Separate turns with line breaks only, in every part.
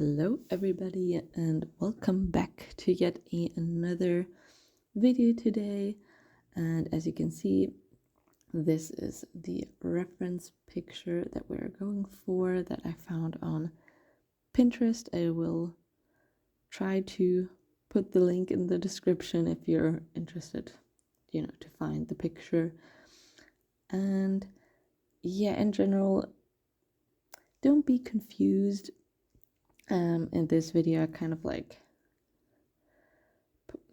Hello everybody and welcome back to yet another video today. And as you can see, this is the reference picture that we're going for that I found on Pinterest. I will try to put the link in the description if you're interested, to find the picture. And yeah, in general, don't be confused. In this video I kind of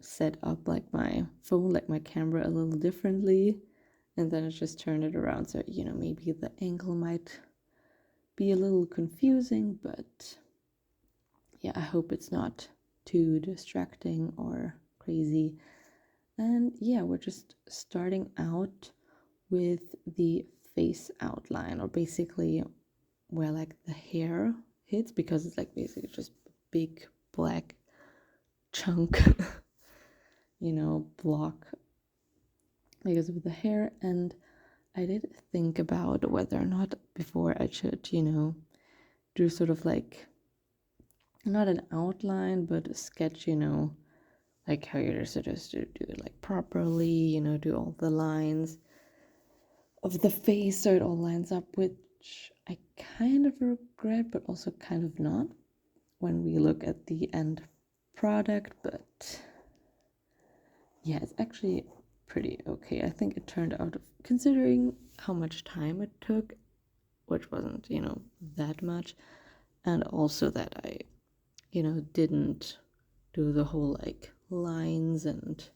set up my phone, my camera a little differently, and then I just turned it around, so maybe the angle might be a little confusing, but yeah, I hope it's not too distracting or crazy. And yeah, we're just starting out with the face outline, or basically where the hair hits, because it's basically just big black chunk block because of the hair. And I did think about whether or not before I should do sort of not an outline but a sketch, how you're supposed to do it properly, do all the lines of the face so it all lines up, which I kind of regret but also kind of not when we look at the end product. But yeah, it's actually pretty okay. I think it turned out, considering how much time it took, which wasn't that much, and also that I didn't do the whole lines and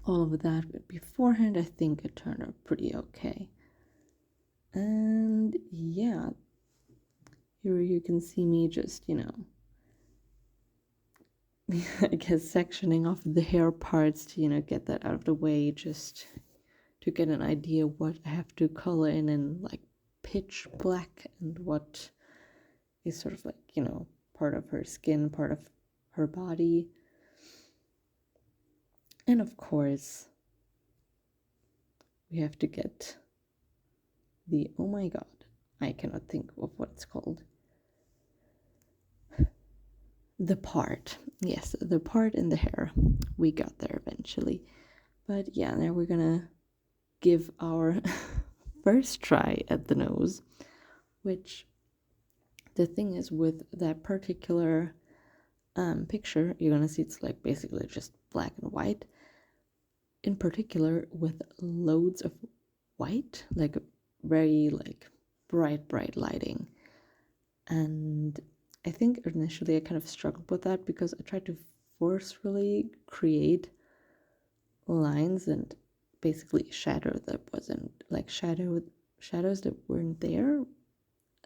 all of that beforehand. I think it turned out pretty okay. And yeah, here you can see me just I guess sectioning off the hair parts to get that out of the way, just to get an idea what I have to color in pitch black, and what is sort of part of her skin, part of her body. And of course we have to get the, oh my god, I cannot think of what it's called, the part. Yes, the part in the hair. We got there eventually. But yeah, now we're gonna give our first try at the nose, which the thing is, with that particular picture, you're gonna see it's basically just black and white, in particular with loads of white, very bright lighting. And I think initially I kind of struggled with that because I tried to forcefully create lines and basically shadows that weren't there.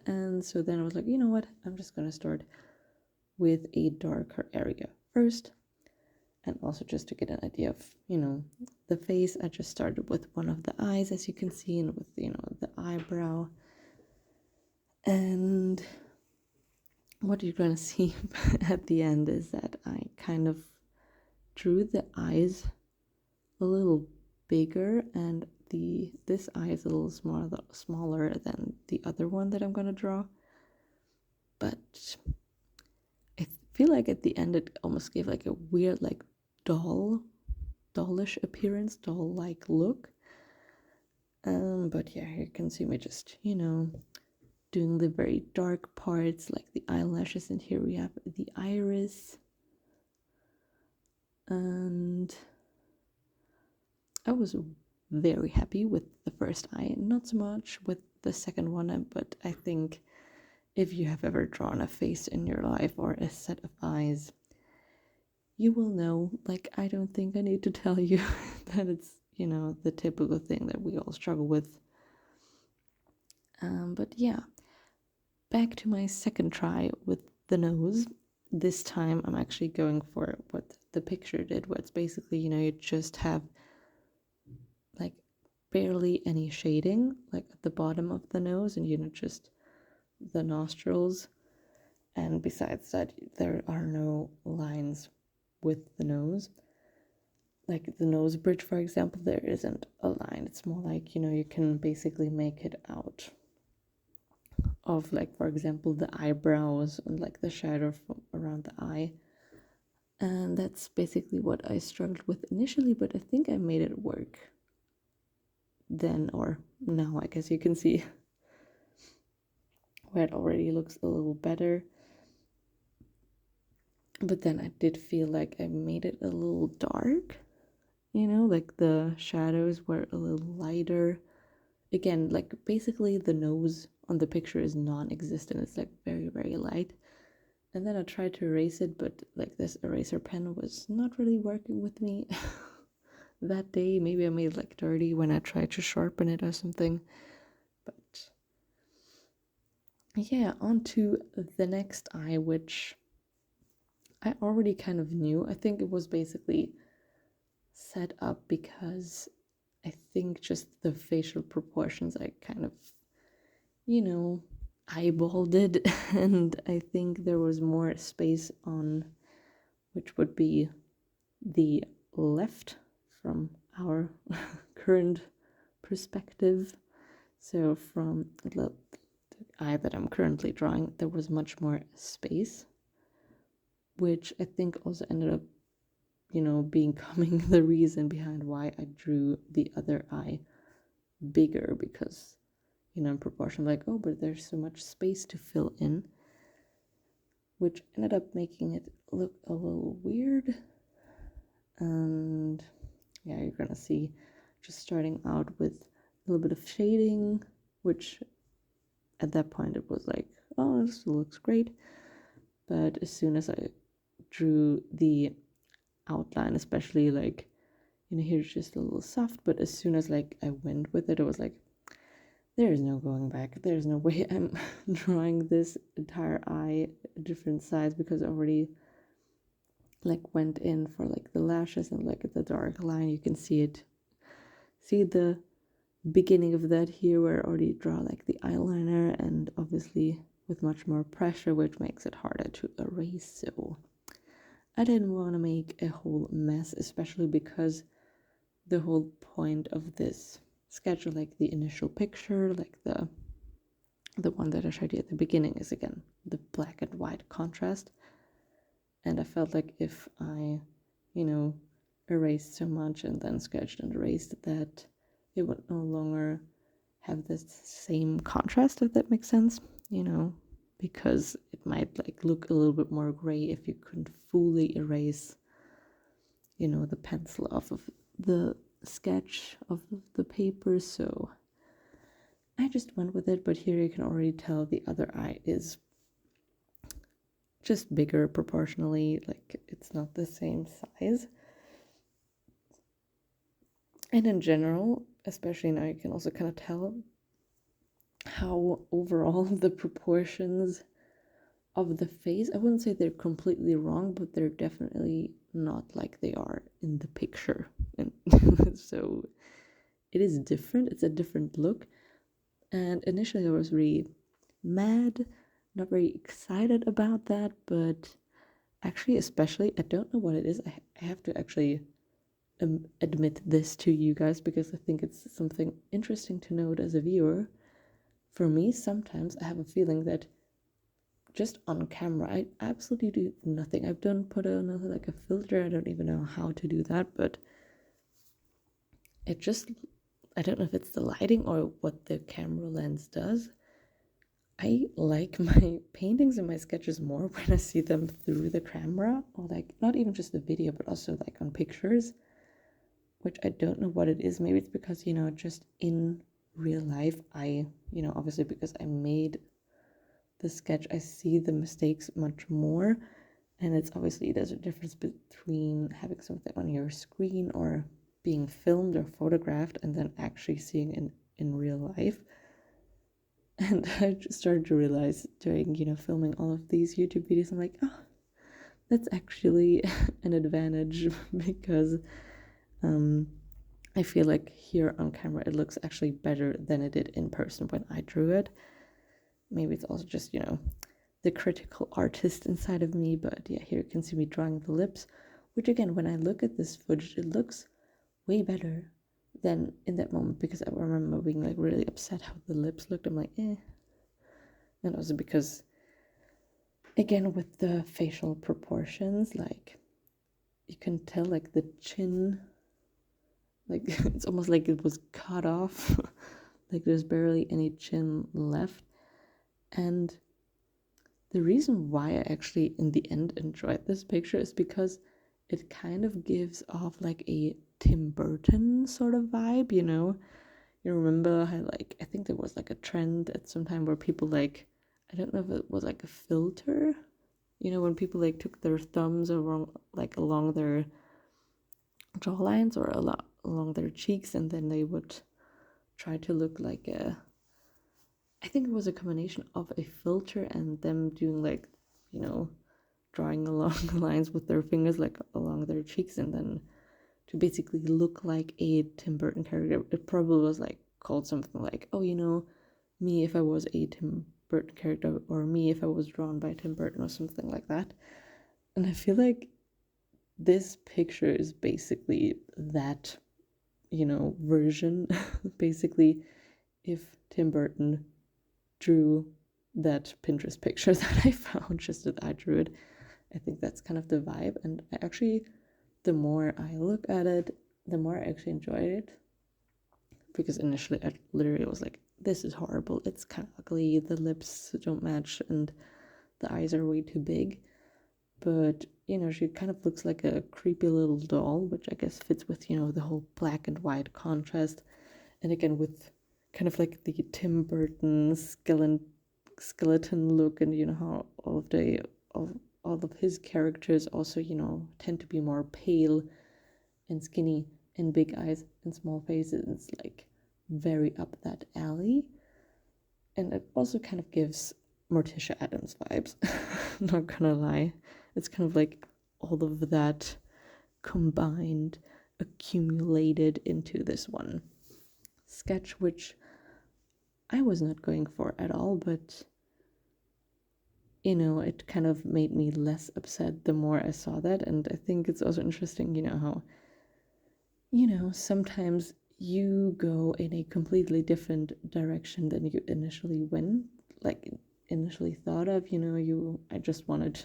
And so then I was like, you know what, I'm just gonna start with a darker area first, and also just to get an idea of the face. I just started with one of the eyes, as you can see, and with the eyebrow. And what you're gonna see at the end is that I kind of drew the eyes a little bigger, and this eye is a little smaller than the other one that I'm gonna draw. But I feel like at the end it almost gave a weird dollish appearance, doll-like look. But yeah, here you can see me just doing the very dark parts, like the eyelashes, and here we have the iris. And I was very happy with the first eye, not so much with the second one, but I think if you have ever drawn a face in your life or a set of eyes, you will know, I don't think I need to tell you that it's the typical thing that we all struggle with. But yeah, back to my second try with the nose. This time I'm actually going for what the picture did, where it's basically you just have barely any shading at the bottom of the nose, and just the nostrils, and besides that there are no lines with the nose. The nose bridge, for example, there isn't a line. It's more you can basically make it out of, like, for example, the eyebrows and like the shadow from around the eye. And that's basically what I struggled with initially, but I think I made it work then, or now I guess you can see where it already looks a little better. But then I did feel like I made it a little dark, you know, like the shadows were a little lighter. Again, like basically the nose on the picture is non-existent. It's like very, very light. And then I tried to erase it, but like this eraser pen was not really working with me that day. Maybe I made it like dirty when I tried to sharpen it or something. But yeah, on to the next eye, which I already kind of knew. I think it was basically set up because I think just the facial proportions, I kind of, you know, eyeballed it. And I think there was more space on, which would be the left from our current perspective. So from the eye that I'm currently drawing, there was much more space, which I think also ended up, you know, becoming the reason behind why I drew the other eye bigger, because, you know, in proportion, like, oh, but there's so much space to fill in, which ended up making it look a little weird. And yeah, you're gonna see just starting out with a little bit of shading, which at that point it was like, oh, this looks great. But as soon as I drew the outline, especially like, you know, here's just a little soft, but as soon as like I went with it, it was like, there is no going back. There's no way I'm drawing this entire eye a different size, because I already like went in for like the lashes and like the dark line. You can see it, see the beginning of that here, where I already draw like the eyeliner, and obviously with much more pressure, which makes it harder to erase. So I didn't want to make a whole mess, especially because the whole point of this sketch, like the initial picture, like the one that I showed you at the beginning, is again the black and white contrast. And I felt like if I, you know, erased so much and then sketched and erased, that it would no longer have this same contrast, if that makes sense, you know, because it might like look a little bit more gray if you couldn't fully erase, you know, the pencil off of the sketch of the paper. So I just went with it, but here you can already tell the other eye is just bigger proportionally, like it's not the same size. And in general, especially now, you can also kind of tell how overall the proportions of the face, I wouldn't say they're completely wrong, but they're definitely not like they are in the picture. And so it is different. It's a different look. And initially I was really mad, not very excited about that, but actually, especially, I don't know what it is. I have to actually admit this to you guys, because I think it's something interesting to note as a viewer. For me, sometimes I have a feeling that just on camera, I absolutely do nothing. I've done put on like a filter. I don't even know how to do that, but it just, I don't know if it's the lighting or what the camera lens does. I like my paintings and my sketches more when I see them through the camera, or like not even just the video, but also like on pictures, which I don't know what it is. Maybe it's because, you know, just in real life, I, you know, obviously because I made the sketch, I see the mistakes much more. And it's obviously, there's a difference between having something on your screen or being filmed or photographed and then actually seeing in real life. And I just started to realize during, you know, filming all of these YouTube videos, I'm like, oh, that's actually an advantage, because I feel like here on camera it looks actually better than it did in person when I drew it. Maybe it's also just, you know, the critical artist inside of me, but yeah, here you can see me drawing the lips, which again, when I look at this footage, it looks way better than in that moment, because I remember being like really upset how the lips looked. I'm like, eh. And also because, again, with the facial proportions, like, you can tell, like, the chin, like, it's almost like it was cut off. Like, there's barely any chin left. And the reason why I actually, in the end, enjoyed this picture is because it kind of gives off, like, a Tim Burton sort of vibe, you know? You remember how, like, I think there was, like, a trend at some time where people, like, I don't know if it was, like, a filter, you know, when people, like, took their thumbs along, like, along their jawlines or along their cheeks, and then they would try to look like a, I think it was a combination of a filter and them doing, like, you know, drawing along the lines with their fingers, like, along their cheeks, and then to basically look like a Tim Burton character. It probably was, like, called something like, oh, you know, me if I was a Tim Burton character, or me if I was drawn by Tim Burton, or something like that. And I feel like this picture is basically that, you know, version. Basically, if Tim Burton drew that Pinterest picture that I found, just that I drew it, I think that's kind of the vibe. And I actually, the more I look at it, the more I actually enjoyed it. Because initially I literally was like, this is horrible, it's kind of ugly, the lips don't match, and the eyes are way too big. But, you know, she kind of looks like a creepy little doll, which I guess fits with, you know, the whole black and white contrast. And again, with kind of like the Tim Burton skeleton look, and, you know, how all of his characters also, you know, tend to be more pale and skinny and big eyes and small faces. It's like very up that alley. And it also kind of gives Morticia Addams vibes. Not gonna lie. It's kind of like all of that combined, accumulated into this one sketch, which I was not going for at all, but, you know, it kind of made me less upset the more I saw that. And I think it's also interesting, you know, how, you know, sometimes you go in a completely different direction than you initially went, like, initially thought of. You know, I just wanted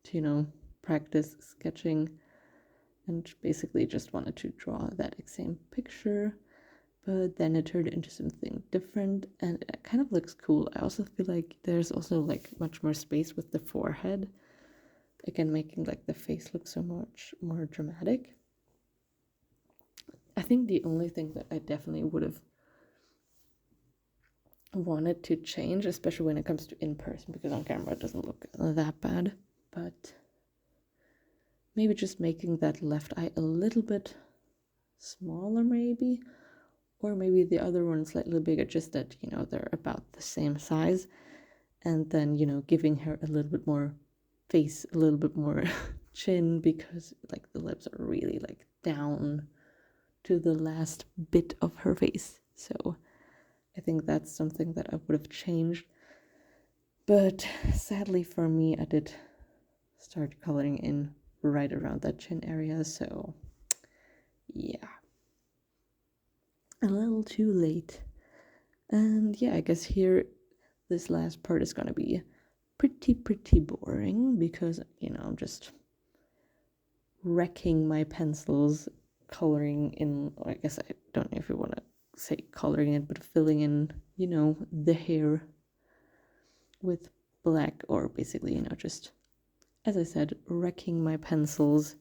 to, you know, practice sketching and basically just wanted to draw that same picture, but then it turned into something different, and it kind of looks cool. I also feel like there's also, like, much more space with the forehead, again, making, like, the face look so much more dramatic. I think the only thing that I definitely would have wanted to change, especially when it comes to in person, because on camera it doesn't look that bad, but maybe just making that left eye a little bit smaller, maybe, or maybe the other one slightly bigger, just that, you know, they're about the same size, and then, you know, giving her a little bit more face, a little bit more chin, because, like, the lips are really, like, down to the last bit of her face. So I think that's something that I would have changed. But sadly for me, I did start coloring in right around that chin area, so yeah, a little too late. And yeah, I guess here this last part is gonna be pretty boring, because, you know, I'm just wrecking my pencils coloring in, I guess I don't know if you want to say coloring it, but filling in, you know, the hair with black, or basically, you know, just, as I said, wrecking my pencils.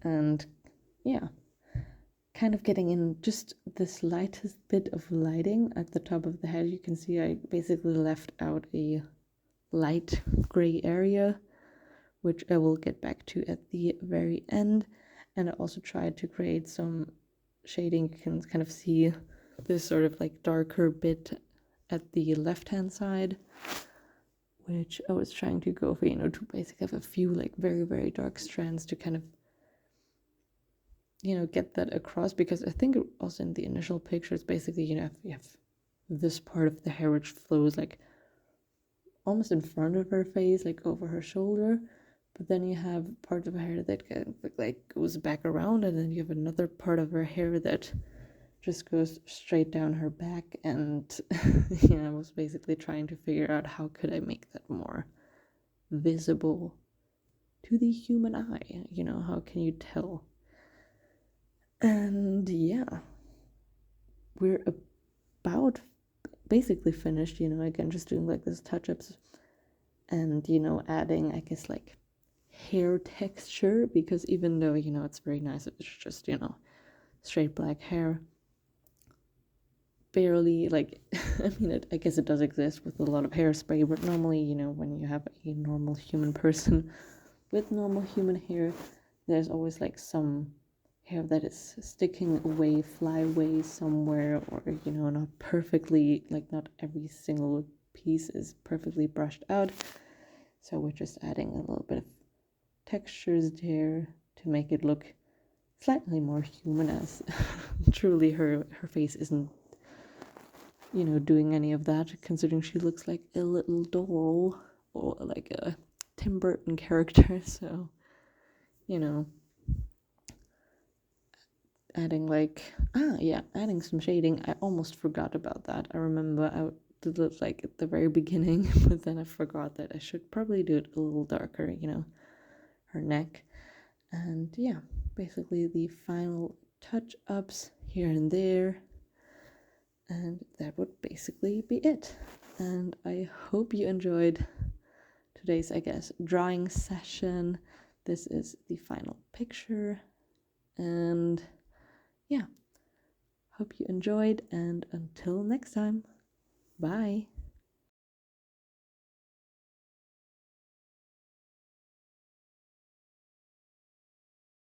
And yeah, kind of getting in just the slightest bit of lighting at the top of the head. You can see I basically left out a light gray area, which I will get back to at the very end. And I also tried to create some shading. You can kind of see this sort of, like, darker bit at the left hand side, which I was trying to go for, you know, to basically have a few, like, very dark strands to kind of, you know, get that across. Because I think also in the initial pictures, basically, you know, you have this part of the hair which flows, like, almost in front of her face, like over her shoulder, but then you have part of her hair that kind of, like, goes back around, and then you have another part of her hair that just goes straight down her back, and I was basically trying to figure out how could I make that more visible to the human eye, how can you tell? And yeah, we're about basically finished, again, just doing like this touch-ups and, adding, I guess, like hair texture, because even though, it's very nice, it's just, straight black hair, barely, like, I mean, I guess it does exist with a lot of hairspray, but normally, when you have a normal human person with normal human hair, there's always like some hair that is sticking away, fly away somewhere, or not perfectly, like not every single piece is perfectly brushed out. So we're just adding a little bit of textures there to make it look slightly more human, as truly her face isn't doing any of that, considering she looks like a little doll or like a Tim Burton character. So adding adding some shading. I almost forgot about that. I remember I did it like at the very beginning, but then I forgot that I should probably do it a little darker, her neck. And yeah, basically the final touch-ups here and there, and that would basically be it. And I hope you enjoyed today's, I guess, drawing session. This is the final picture, and yeah, hope you enjoyed, and until next time, bye.